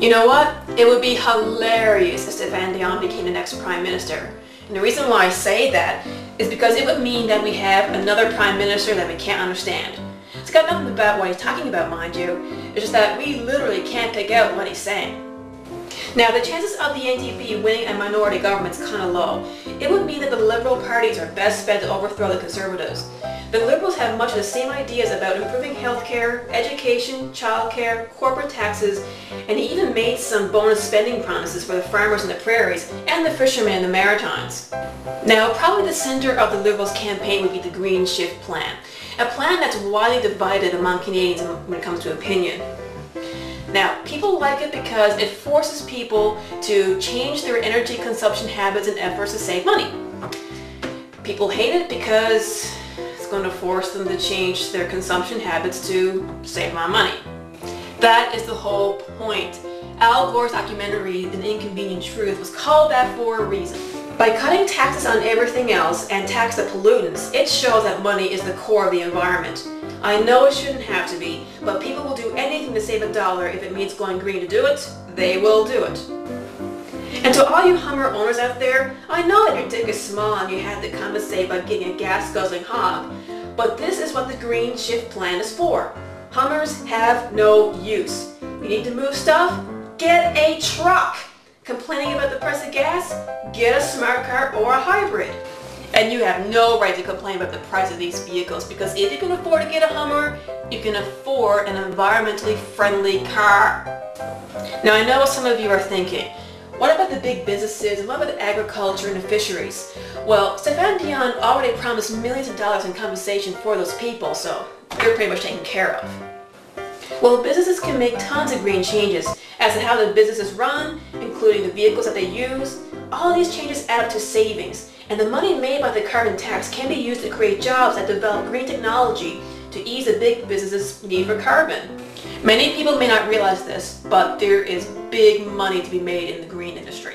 You know what? It would be hilarious if Stéphane Dion became the next Prime Minister. And the reason why I say that is because it would mean that we have another Prime Minister that we can't understand. It's got nothing about what he's talking about, mind you. It's just that we literally can't pick out what he's saying. Now, the chances of the NDP winning a minority government is kind of low. It would mean that the Liberal parties are best bet to overthrow the Conservatives. The Liberals have much of the same ideas about improving healthcare, education, childcare, corporate taxes, and he even made some bonus spending promises for the farmers in the prairies and the fishermen in the Maritimes. Now, probably the center of the Liberals' campaign would be the Green Shift Plan, a plan that's widely divided among Canadians when it comes to opinion. Now, people like it because it forces people to change their energy consumption habits and efforts to save money. People hate it because it's going to force them to change their consumption habits to save more money. That is the whole point. Al Gore's documentary, An Inconvenient Truth, was called that for a reason. By cutting taxes on everything else and tax the pollutants, it shows that money is the core of the environment. I know it shouldn't have to be, but people will do anything to save a dollar if it means going green to do it. They will do it. And to all you Hummer owners out there, I know that your dick is small and you have to compensate by getting a gas-guzzling hog, but this is what the Green Shift Plan is for. Hummers have no use. You need to move stuff? Get a truck! Complaining about the price of gas? Get a smart car or a hybrid. And you have no right to complain about the price of these vehicles, because if you can afford to get a Hummer, you can afford an environmentally friendly car. Now, I know what some of you are thinking. What about the big businesses, and what about agriculture and the fisheries? Well, Stéphane Dion already promised millions of dollars in compensation for those people, so they're pretty much taken care of. Well, businesses can make tons of green changes as to how the businesses run, including the vehicles that they use. All these changes add up to savings, and the money made by the carbon tax can be used to create jobs that develop green technology to ease the big businesses' need for carbon. Many people may not realize this, but there is big money to be made in the green industry.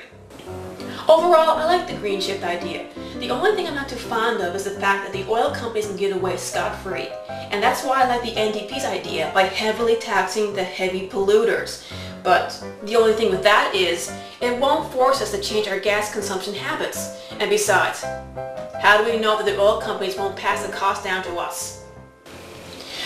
Overall, I like the green shift idea. The only thing I'm not too fond of is the fact that the oil companies can get away scot-free. And that's why I like the NDP's idea by heavily taxing the heavy polluters. But the only thing with that is, it won't force us to change our gas consumption habits. And besides, how do we know that the oil companies won't pass the cost down to us?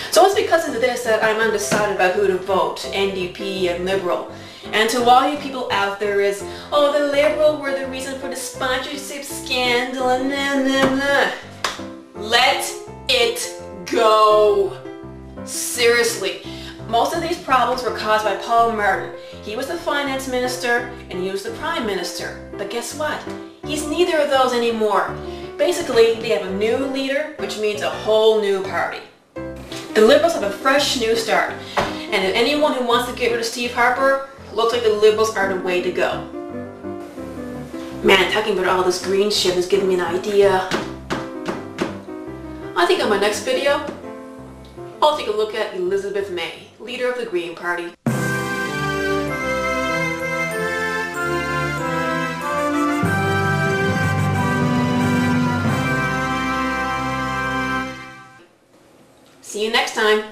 So it's because of this that I'm undecided about who to vote, NDP and Liberal. And to all you people out there is, oh, the Liberal were the reason for the sponsorship scandal and nah. Let it go. Seriously. Most of these problems were caused by Paul Martin. He was the finance minister and he was the prime minister. But guess what? He's neither of those anymore. Basically, they have a new leader, which means a whole new party. The Liberals have a fresh new start. And if anyone who wants to get rid of Steve Harper, looks like the Liberals are the way to go. Man, talking about all this green shit is giving me an idea. I think on my next video, I'll take a look at Elizabeth May, leader of the Green Party. See you next time.